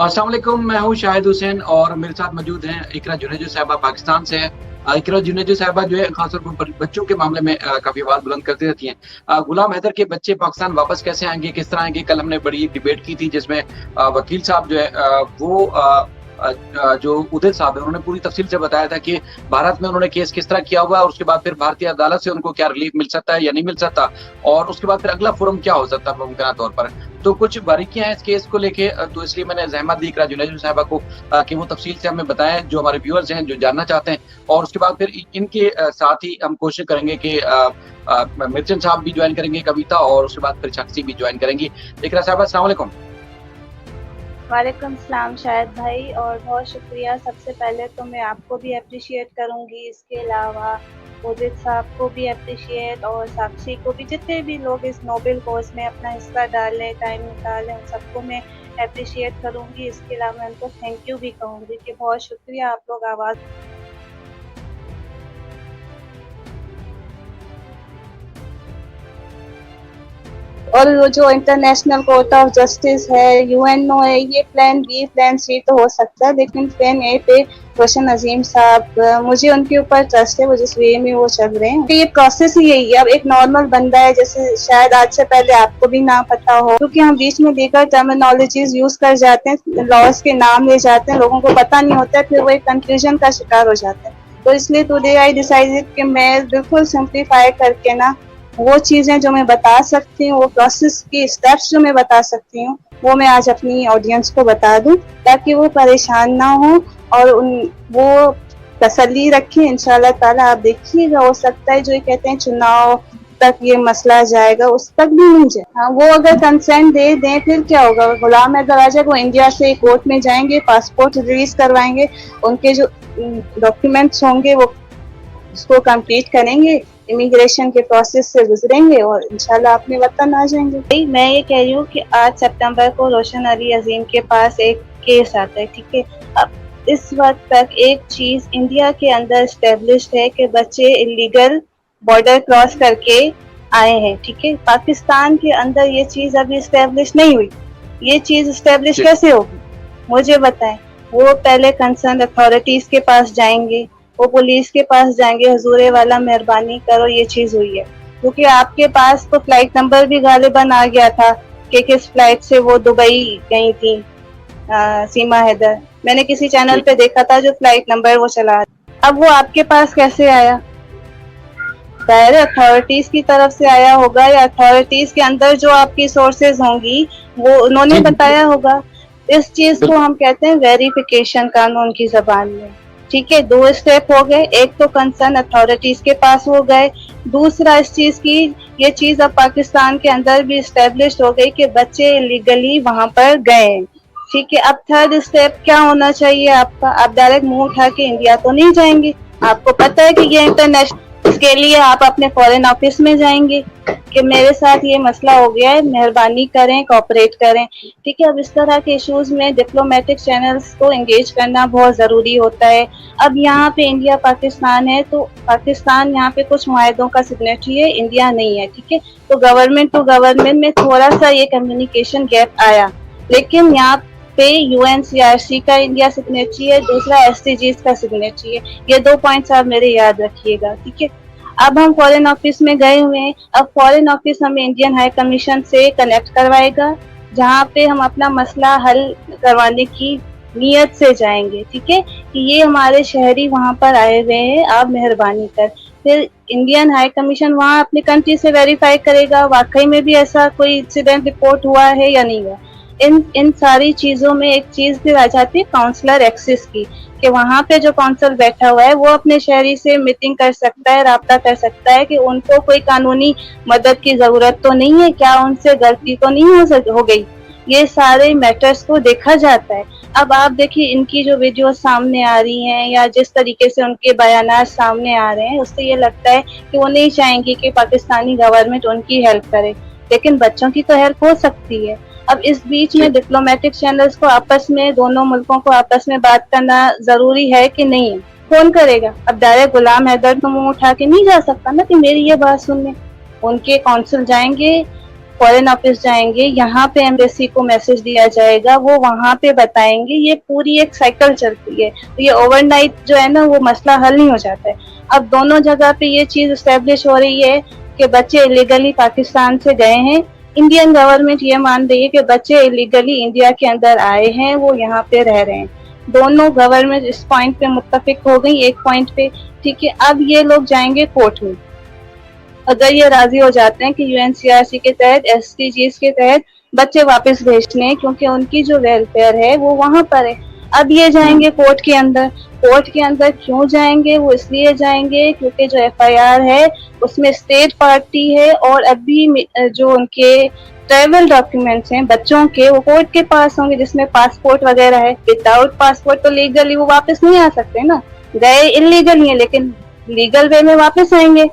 अस्सलाम वालेकुम, मैं हूँ शाहिद हुसैन और मेरे साथ मौजूद हैं इकरा जुनेजो साहिबा पाकिस्तान से हैं। इकरा जुनेजो साहिबा जो है खासतौर पर बच्चों के मामले में काफी आवाज बुलंद करती रहती हैं। गुलाम हैदर के बच्चे पाकिस्तान वापस कैसे आएंगे, किस तरह आएंगे, कल हमने बड़ी डिबेट की थी जिसमें वकील साहब जो है वो जो उदित साहब है उन्होंने पूरी तफसील से बताया था कि भारत में उन्होंने केस किस तरह किया हुआ है और उसके बाद फिर भारतीय अदालत से उनको क्या रिलीफ मिल सकता है या नहीं मिल सकता और उसके बाद फिर अगला फोरम क्या हो सकता है मुमकिन तौर पर। तो कुछ बारीकियां हैं इस केस को लेके, तो इसलिए मैंने जहमत दी इकरा जुनेजो साहिबा को कि वो तफसील से हमें बताएं जो हमारे व्यूअर्स हैं जो जानना चाहते हैं। और उसके बाद फिर इनके साथ ही हम कोशिश करेंगे कि मिर्चन साहब भी ज्वाइन करेंगे, कविता, और उसके बाद फिर शख्सी भी ज्वाइन करेंगी। इकरा साहिबा अस्सलाम वालेकुम। वालेकुम सलाम शाहिद भाई, और बहुत शुक्रिया। सबसे पहले तो मैं आपको भी अप्रिशिएट करूंगी, इसके अलावा उदित साहब को भी अप्रिशिएट और साक्षी को भी, जितने भी लोग इस नोबेल कोर्स में अपना हिस्सा डालें, टाइम निकालें, उन सबको मैं अप्रिशिएट करूंगी। इसके अलावा मैं उनको थैंक यू भी कहूँगी कि बहुत शुक्रिया, आप लोग आवाज़। और वो जो इंटरनेशनल कोर्ट ऑफ जस्टिस है, यूएनओ है, ये प्लान बी प्लान सी तो हो सकता है, लेकिन प्लान ए पे रोशन अजीम साहब, मुझे उनके ऊपर ट्रस्ट है, वो जिस वे में वो चल रहे हैं। तो ये प्रोसेस ही यही है। अब एक नॉर्मल बंदा है, जैसे शायद आज से पहले आपको भी ना पता हो, क्योंकि हम बीच में लीगल टर्मिनोलॉजीज यूज कर जाते हैं, लॉज के नाम ले जाते हैं, लोगों को पता नहीं होता है, फिर वो एक कंफ्यूजन का शिकार हो जाते हैं। तो इसलिए टुडे आई डिसाइडेड कि मैं बिल्कुल सिंप्लीफाई करके ना वो चीजें जो मैं बता सकती हूँ, वो प्रोसेस की स्टेप्स जो मैं बता सकती हूँ, वो मैं आज अपनी ऑडियंस को बता दूं, ताकि वो परेशान ना हो और वो तसल्ली रखें। इंशाल्लाह ताला आप देखिएगा, हो सकता है जो ये कहते हैं चुनाव तक ये मसला जाएगा, उस तक भी नहीं जाए। हाँ, वो अगर कंसेंट दे दें फिर क्या होगा, गुलाम हैदर आजा वो इंडिया से कोर्ट में जाएंगे, पासपोर्ट रिलीज करवाएंगे, उनके जो डॉक्यूमेंट्स होंगे वो उसको कंप्लीट करेंगे, इमिग्रेशन के प्रोसेस से गुजरेंगे और इंशाल्लाह अपने वतन आ जाएंगे। मैं ये कह रही हूँ कि 8 सितंबर को रोशन अली अजीम के पास एक केस आता है, ठीक है। अब इस वक्त तक एक चीज इंडिया के अंदर स्टेब्लिश्ड है कि बच्चे इलीगल बॉर्डर क्रॉस करके आए हैं, ठीक है। पाकिस्तान के अंदर ये चीज अभी स्टेब्लिश नहीं हुई। ये चीज स्टेब्लिश कैसे होगी, मुझे बताएं। वो पहले कंसर्न अथॉरिटीज के पास जाएंगे, वो पुलिस के पास जाएंगे, हुजूरे वाला मेहरबानी करो ये चीज हुई है, क्योंकि आपके पास तो फ्लाइट नंबर भी गालिबन आ गया था कि किस फ्लाइट से वो दुबई गई थी सीमा हैदर। मैंने किसी चैनल पे देखा था जो फ्लाइट नंबर वो चला। अब वो आपके पास कैसे आया, डायरेक्ट अथॉरिटीज की तरफ से आया होगा, या अथॉरिटीज के अंदर जो आपकी सोर्सेज होंगी वो उन्होंने बताया होगा। इस चीज को हम कहते हैं वेरिफिकेशन कानून की जबान में, ठीक है। 2 स्टेप हो गए, एक तो कंसर्न अथॉरिटीज के पास हो गए, दूसरा इस चीज की ये चीज अब पाकिस्तान के अंदर भी स्टेब्लिश हो गई कि बच्चे इलीगली वहां पर गए, ठीक है। अब थर्ड स्टेप क्या होना चाहिए आपका, आप डायरेक्ट मुंह उठा के इंडिया तो नहीं जाएंगे, आपको पता है कि ये इंटरनेशनल, इसके लिए आप अपने फॉरेन ऑफिस में जाएंगे कि मेरे साथ ये मसला हो गया है, मेहरबानी करें, कोऑपरेट करें, ठीक है। अब इस तरह के इश्यूज में डिप्लोमेटिक चैनल्स को एंगेज करना बहुत ज़रूरी होता है। अब यहाँ पे इंडिया पाकिस्तान है, तो पाकिस्तान यहाँ पे कुछ मुआहदों का सिग्नेटरी है, इंडिया नहीं है, ठीक है। तो गवर्नमेंट टू गवर्नमेंट में थोड़ा सा ये कम्युनिकेशन गैप आया, लेकिन यहाँ पे UNCRC का इंडिया सिग्नेटरी है, दूसरा SCGs का सिग्नेटरी है। ये 2 पॉइंट्स आप मेरे याद रखिएगा, ठीक है। अब हम फॉरेन ऑफिस में गए हुए हैं, अब फॉरेन ऑफिस हमें इंडियन हाई कमीशन से कनेक्ट करवाएगा, जहाँ पे हम अपना मसला हल करवाने की नीयत से जाएंगे, ठीक है, कि ये हमारे शहरी वहाँ पर आए हुए हैं, आप मेहरबानी कर। फिर इंडियन हाई कमीशन वहाँ अपनी कंट्री से वेरीफाई करेगा वाकई में भी ऐसा कोई इंसिडेंट रिपोर्ट हुआ है या नहीं हुआ। इन सारी चीजों में एक चीज भी आ जाती है काउंसलर एक्सेस की, कि वहाँ पे जो काउंसिल बैठा हुआ है वो अपने शहरी से मीटिंग कर सकता है, राब्ता कर सकता है कि उनको कोई कानूनी मदद की जरूरत तो नहीं है, क्या उनसे गलती तो नहीं हो गई। ये सारे मैटर्स को देखा जाता है। अब आप देखिए इनकी जो वीडियो सामने आ रही हैं या जिस तरीके से उनके बयानात सामने आ रहे हैं, उससे ये लगता है कि वो नहीं चाहेंगे कि पाकिस्तानी गवर्नमेंट उनकी हेल्प करे, लेकिन बच्चों की तो हेल्प हो सकती है। अब इस बीच में डिप्लोमेटिक चैनल्स को आपस में, दोनों मुल्कों को आपस में बात करना जरूरी है कि नहीं, कौन करेगा। अब डायरेक्ट गुलाम हैदर तो मुंह उठा के नहीं जा सकता ना कि मेरी ये बात सुनने, उनके काउंसिल जाएंगे, फॉरेन ऑफिस जाएंगे, यहाँ पे एम्बेसी को मैसेज दिया जाएगा, वो वहाँ पे बताएंगे, ये पूरी एक साइकिल चलती है। तो ये ओवरनाइट जो है ना वो मसला हल नहीं हो जाता है। अब दोनों जगह पे ये चीज एस्टेब्लिश हो रही है कि बच्चे इलीगली पाकिस्तान से गए हैं, इंडियन गवर्नमेंट ये मान रही है कि बच्चे इलीगली इंडिया के अंदर आए हैं, वो यहाँ पे रह रहे हैं। दोनों गवर्नमेंट इस पॉइंट पे मुत्तफिक हो गई, एक पॉइंट पे, ठीक है। अब ये लोग जाएंगे कोर्ट में, अगर ये राजी हो जाते हैं कि यूएनसीआरसी के तहत, एसडीजीज के तहत बच्चे वापस भेजने हैं, क्योंकि उनकी जो वेलफेयर है वो वहां पर है। अब ये जाएंगे कोर्ट के अंदर। कोर्ट के अंदर क्यों जाएंगे? वो इसलिए जाएंगे क्योंकि जो एफआईआर है उसमें स्टेट पार्टी है, और अभी जो उनके ट्रैवल डॉक्यूमेंट्स हैं बच्चों के, वो कोर्ट के पास होंगे, जिसमें पासपोर्ट वगैरह है। विदाउट पासपोर्ट तो लीगली वो वापस नहीं आ सकते ना, गए इलीगल ही है, लेकिन लीगल वे में वापस आएंगे।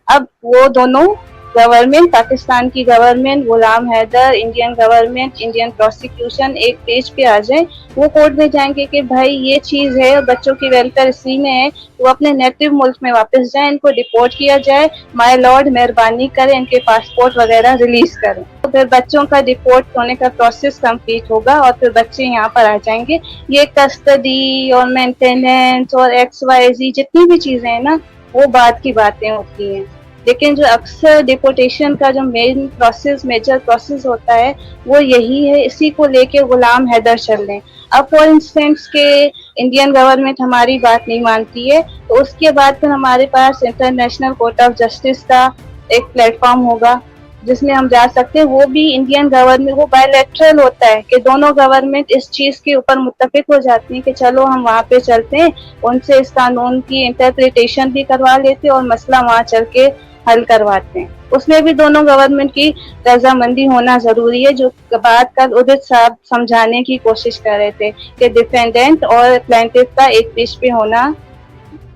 अब वो दोनों गवर्नमेंट, पाकिस्तान की government, Ghulam Haider, Indian government, Indian prosecution एक पेज पे आ जाए, वो कोर्ट में जाएंगे कि भाई ये चीज है, बच्चों की वेलफेयर इसी में है, वो अपने नेटिव मुल्क में वापस जाए, इनको डिपोर्ट किया जाए, माय लॉर्ड मेहरबानी करें, इनके पासपोर्ट वगैरह रिलीज करें। तो फिर बच्चों का डिपोर्ट होने का प्रोसेस कंप्लीट होगा और फिर बच्चे यहाँ पर आ जाएंगे। ये कस्टडी और मेंटेनेंस और XYZ जितनी भी चीजें हैं ना, वो बाद की बातें होती हैं, लेकिन जो अक्सर डिपोर्टेशन का जो मेजर प्रोसेस होता है वो यही है। इसी को लेके गुलाम हैदर चल रहे हैं। अब फॉर इंस्टेंस के इंडियन गवर्नमेंट हमारी बात नहीं मानती है, तो उसके बाद फिर हमारे पास इंटरनेशनल कोर्ट ऑफ जस्टिस का एक प्लेटफॉर्म होगा जिसमें हम जा सकते हैं। वो भी इंडियन गवर्नमेंट, वो बायलैटरल होता है कि दोनों गवर्नमेंट इस चीज के ऊपर मुत्तफिक हो जाती हैं कि चलो हम वहाँ पे चलते हैं, उनसे इस कानून की इंटरप्रिटेशन भी करवा लेते हैं और मसला वहाँ चल के हल करवाते हैं। उसमें भी दोनों गवर्नमेंट की रजामंदी होना जरूरी है, जो बात कल उदित साहब समझाने की कोशिश कर रहे थे कि डिफेंडेंट और प्लेंटिफ का एक पेज पे होना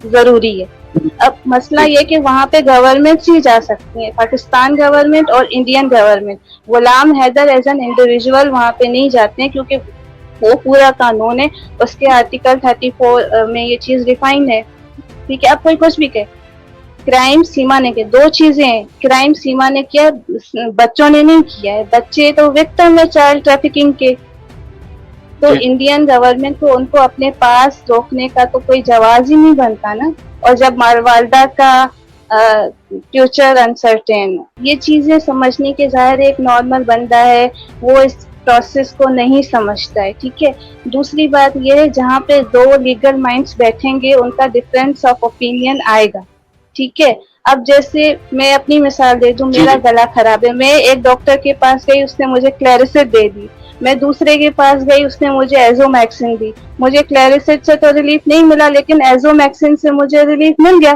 जरूरी है। अब मसला ये कि वहाँ पे गवर्नमेंट ही जा सकती है, पाकिस्तान गवर्नमेंट और Indian government. Ghulam Haider as an individual वहाँ पे नहीं जाते हैं, क्योंकि वो पूरा कानून है, उसके आर्टिकल 34 में ये चीज डिफाइन है, ठीक है। अब कोई कुछ भी कहे, क्राइम सीमा ने किया, दो चीजें हैं, क्राइम सीमा ने किया, बच्चों ने नहीं किया है। बच्चे तो विक्टिम है चाइल्ड ट्रैफिकिंग के, तो इंडियन गवर्नमेंट को उनको अपने पास रोकने का तो कोई जवाब ही नहीं बनता ना। और जब वालदा का फ्यूचर अनसर्टेन, ये चीजें समझने के ज़ाहिर एक नॉर्मल बंदा है वो इस प्रोसेस को नहीं समझता है, ठीक है। दूसरी बात ये है, जहाँ पे दो लीगल माइंड्स बैठेंगे उनका डिफरेंस ऑफ ओपिनियन आएगा, ठीक है। अब जैसे मैं अपनी मिसाल दे दूं, मेरा गला खराब है, मैं एक डॉक्टर के पास गई, उसने मुझे क्लेरिसिड दे दी। मैं दूसरे के पास गई, उसने मुझे एजोमैक्सिन दी। मुझे क्लेरिसिड से तो रिलीफ नहीं मिला, लेकिन एजोमैक्सिन से मुझे रिलीफ मिल गया,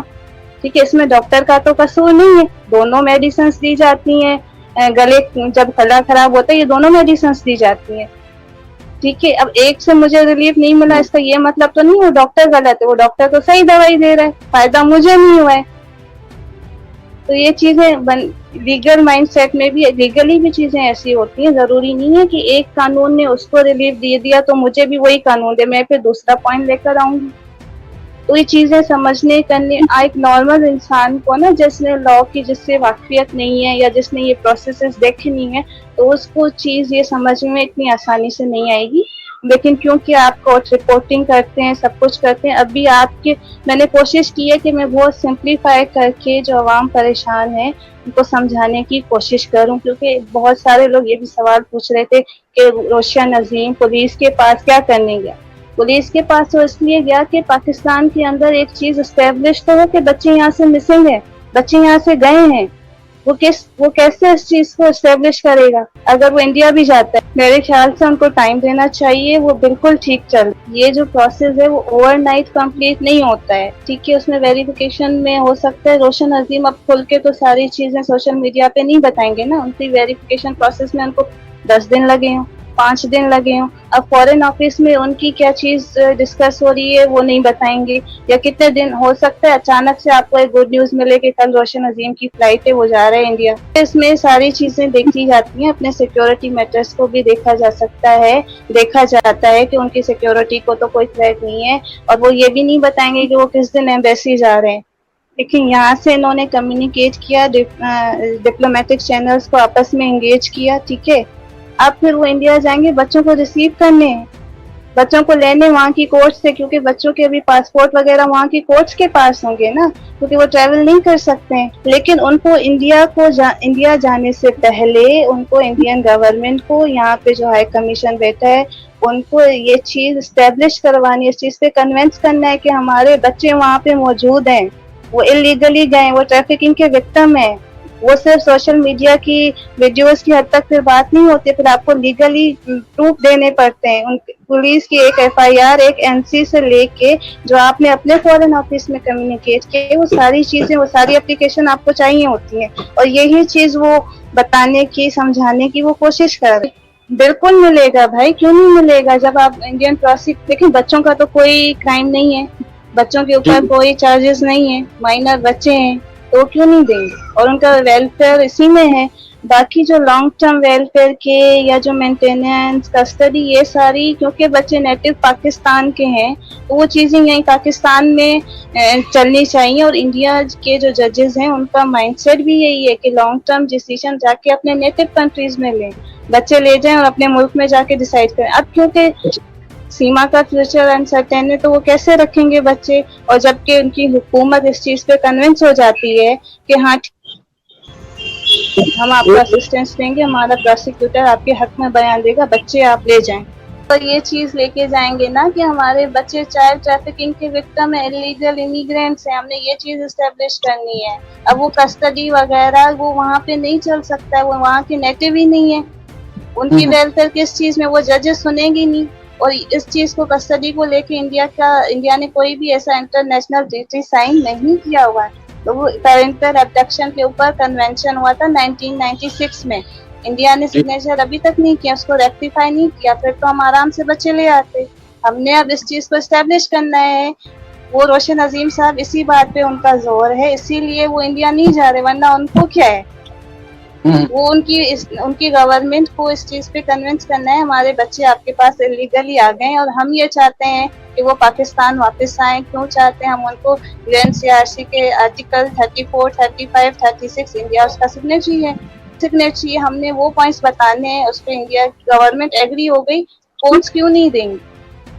ठीक है। इसमें डॉक्टर का तो कसूर नहीं है, दोनों मेडिसिन दी जाती हैं। गले जब गला खराब होता है ये दोनों मेडिसिन दी जाती हैं, ठीक है। अब एक से मुझे रिलीफ नहीं मिला, इसका ये मतलब तो नहीं वो डॉक्टर गलत है, वो डॉक्टर तो सही दवाई दे रहा है, फायदा मुझे नहीं हुआ है। तो ये चीजें लीगल माइंडसेट में भी, लीगली भी चीजें ऐसी होती हैं। जरूरी नहीं है कि एक कानून ने उसको रिलीफ दे दिया तो मुझे भी वही कानून दे, मैं फिर दूसरा पॉइंट लेकर आऊंगी। तो ये चीजें समझने करने एक नॉर्मल इंसान को ना, जिसने लॉ की जिससे वाकफियत नहीं है या जिसने ये प्रोसेसेस देखी नहीं है, तो उसको चीज ये समझ में इतनी आसानी से नहीं आएगी। लेकिन क्योंकि आप कोर्ट रिपोर्टिंग करते हैं, सब कुछ करते हैं, अभी आपके मैंने कोशिश की है कि मैं बहुत सिंप्लीफाई करके जो आवाम परेशान है उनको समझाने की कोशिश करूं, क्योंकि बहुत सारे लोग ये भी सवाल पूछ रहे थे कि रोशिया नजीम पुलिस के पास क्या करने गया। पुलिस के पास तो इसलिए गया कि पाकिस्तान के अंदर एक चीज एस्टेब्लिश तो हो कि बच्चे यहाँ से मिसिंग है, बच्चे यहाँ से गए हैं। वो कैसे इस चीज को एस्टेब्लिश करेगा? अगर वो इंडिया भी जाता है, मेरे ख्याल से उनको टाइम देना चाहिए, वो बिल्कुल ठीक चल। ये जो प्रोसेस है वो ओवरनाइट कंप्लीट नहीं होता है, ठीक है। उसमें वेरिफिकेशन में हो सकता है, रोशन अजीम अब खुल के तो सारी चीजें सोशल मीडिया पे नहीं बताएंगे ना, उनकी वेरिफिकेशन प्रोसेस में उनको 10 दिन लगे हों, 5 दिन लगे हों। अब फॉरेन ऑफिस में उनकी क्या चीज डिस्कस हो रही है वो नहीं बताएंगे, या कितने दिन हो सकता है अचानक से आपको एक गुड न्यूज मिले कि कल रोशन अजीम की फ्लाइट है, वो जा रहे हैं इंडिया। इसमें सारी चीजें देखी जाती हैं, अपने सिक्योरिटी मैटर्स को भी देखा जा सकता है, देखा जाता है कि उनकी सिक्योरिटी को तो कोई थ्रेट नहीं है। और वो ये भी नहीं बताएंगे कि वो किस दिन एम्बेसी जा रहे हैं, लेकिन यहाँ से इन्होंने कम्युनिकेट किया, डिप्लोमेटिक चैनल्स को आपस में इंगेज किया, ठीक है। अब फिर वो इंडिया जाएंगे बच्चों को रिसीव करने, बच्चों को लेने वहाँ की कोर्ट से, क्योंकि बच्चों के अभी पासपोर्ट वगैरह वहाँ की कोर्ट्स के पास होंगे ना, क्योंकि वो ट्रैवल नहीं कर सकते हैं। लेकिन उनको इंडिया जाने से पहले उनको इंडियन गवर्नमेंट को, यहाँ पे जो हाई कमीशन बैठा है, उनको ये चीज स्टैब्लिश करवानी है, इस चीज पे कन्विंस करना है कि हमारे बच्चे वहाँ पे मौजूद हैं, वो इलीगली गए, वो ट्रैफिकिंग के विक्टिम है। वो सिर्फ सोशल मीडिया की वीडियोस की हद तक फिर बात नहीं होती, फिर आपको लीगली प्रूफ देने पड़ते हैं। उन पुलिस की एक एफआईआर, एक एनसी से लेके जो आपने अपने फॉरेन ऑफिस में कम्युनिकेट किए, वो सारी चीजें, वो सारी एप्लीकेशन आपको चाहिए होती हैं, और यही चीज वो बताने की, समझाने की वो कोशिश कर रहे हैं। बिल्कुल मिलेगा भाई, क्यों नहीं मिलेगा, जब आप इंडियन प्रोसिक्यूट, देखिए बच्चों का तो कोई क्राइम नहीं है, बच्चों के ऊपर कोई चार्जेस नहीं है, माइनर बच्चे हैं, तो क्यों नहीं देंगे, और उनका वेलफेयर इसी में है। बाकी जो लॉन्ग टर्म वेलफेयर के या जो मेंटेनेंस, कस्टडी, ये सारी, क्योंकि बच्चे नेटिव पाकिस्तान के हैं, तो वो चीजें यहीं पाकिस्तान में चलनी चाहिए। और इंडिया के जो जजेस हैं उनका माइंडसेट भी यही है कि लॉन्ग टर्म डिसीजन जाके अपने नेटिव कंट्रीज में लें, बच्चे ले जाएं और अपने मुल्क में जाके डिसाइड करें। अब क्योंकि सीमा का फ्यूचर अनसर्टेन है, तो वो कैसे रखेंगे बच्चे, और जबकि उनकी हुकूमत इस चीज पे कन्विंस हो जाती है कि हाँ हम आपको असिस्टेंस देंगे, हमारा प्रोसिक्यूटर आपके हक में बयान देगा, बच्चे आप ले जाएं। तो ये चीज लेके जाएंगे ना कि हमारे बच्चे चाइल्ड ट्रैफिकिंग के विक्टिम है, इलीगल इमिग्रेंट्स हैं, हमने ये चीज एस्टेब्लिश करनी है। अब वो कस्टडी वगैरह वो वहाँ पे नहीं चल सकता है, वो वहाँ के नेटिव ही नहीं है, उनकी वेलफेयर किस चीज में वो जजेस सुनेंगी नहीं। और इस चीज को, कस्टडी को लेके इंडिया ने कोई भी ऐसा इंटरनेशनल ट्रीटी साइन नहीं किया हुआ है। तो वो पेरेंटल एब्डक्शन के ऊपर कन्वेंशन हुआ था 1996 में, इंडिया ने सिग्नेचर अभी तक नहीं किया, उसको रेक्टिफाई नहीं किया, फिर तो हम आराम से बच्चे ले आते। हमने अब इस चीज को एस्टेब्लिश करना है। वो रोशन अजीम साहब, इसी बात पे उनका जोर है, इसीलिए वो इंडिया नहीं जा रहे, वरना उनको क्या है, वो उनकी गवर्नमेंट को इस चीज पे कन्विंस करना है, हमारे बच्चे आपके पास इलीगली आ गए और हम ये चाहते हैं कि वो पाकिस्तान वापस आए। क्यों चाहते हैं हम उनको, यूएनसीआरसी के आर्टिकल 34, 35, 36 इंडिया उसका सिग्नेचरी, हमने वो पॉइंट्स बताने हैं, उस पर इंडिया गवर्नमेंट एग्री हो गई, कोर्ट्स क्यों नहीं देंगे,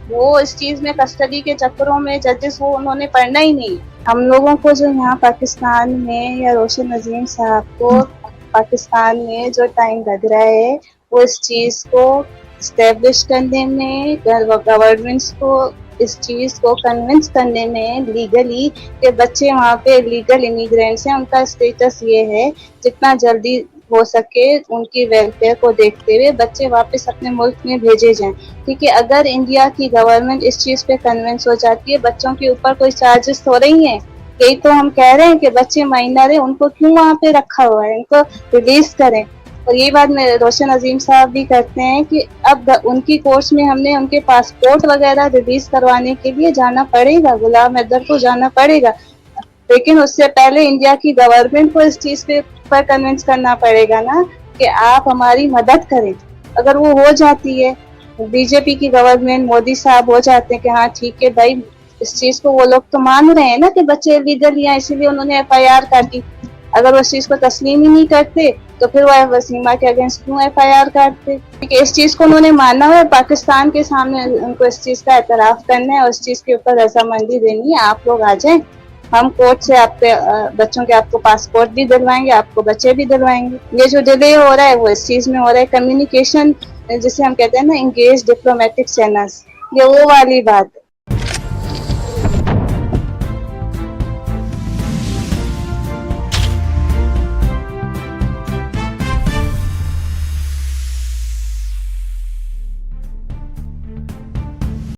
वो इस चीज में कस्टडी के चक्करों में जजेस वो उन्होंने पढ़ना ही नहीं। हम लोगों को जो यहाँ पाकिस्तान में या रोशन अजीम साहब को पाकिस्तान में जो टाइम लग रहा है, वो इस चीज को स्टैब्लिश करने में, गवर्नमेंट्स को इस चीज को कन्विंस करने में लीगली कि बच्चे वहाँ पे लीगल इमिग्रेंट्स हैं, उनका स्टेटस ये है, जितना जल्दी हो सके उनकी वेलफेयर को देखते हुए बच्चे वापस अपने मुल्क में भेजे जाएं। ठीक है, अगर इंडिया की गवर्नमेंट इस चीज पे कन्विंस हो जाती है, बच्चों के ऊपर कोई चार्जेस हो रही हैं, यही तो हम कह रहे हैं कि बच्चे माइनर है, उनको क्यों वहाँ पे रखा हुआ है, इनको रिलीज करें। और ये बात रोशन अजीम साहब भी करते हैं कि अब उनकी कोर्स में हमने उनके पासपोर्ट वगैरह रिलीज करवाने के लिए जाना पड़ेगा, गुलाम हैदर को जाना पड़ेगा, लेकिन उससे पहले इंडिया की गवर्नमेंट को इस चीज पर कन्विंस करना पड़ेगा ना कि आप हमारी मदद करें। अगर वो हो जाती है, बीजेपी की गवर्नमेंट, मोदी साहब हो जाते हैं कि हाँ ठीक है भाई, इस चीज को वो लोग तो मान रहे हैं ना कि बच्चे इलीगल हैं, इसीलिए उन्होंने एफआईआर काटी। अगर वो इस चीज को तस्लीम ही नहीं करते तो फिर वो वसीमा के अगेंस्ट क्यों एफआईआर काटते। इस चीज को उन्होंने माना है, पाकिस्तान के सामने उनको इस चीज का एतराफ करना है और इस चीज के ऊपर रजामंदी देनी है। आप लोग आ जाएं, हम कोर्ट से आपके बच्चों के आपको पासपोर्ट भी दिलवाएंगे, आपको बच्चे भी दिलवाएंगे। ये जो डिले हो रहा है वो इस चीज में हो रहा है, कम्युनिकेशन जिसे हम कहते हैं ना, इंगेज डिप्लोमेटिक चैनल्स, ये वो वाली बात है।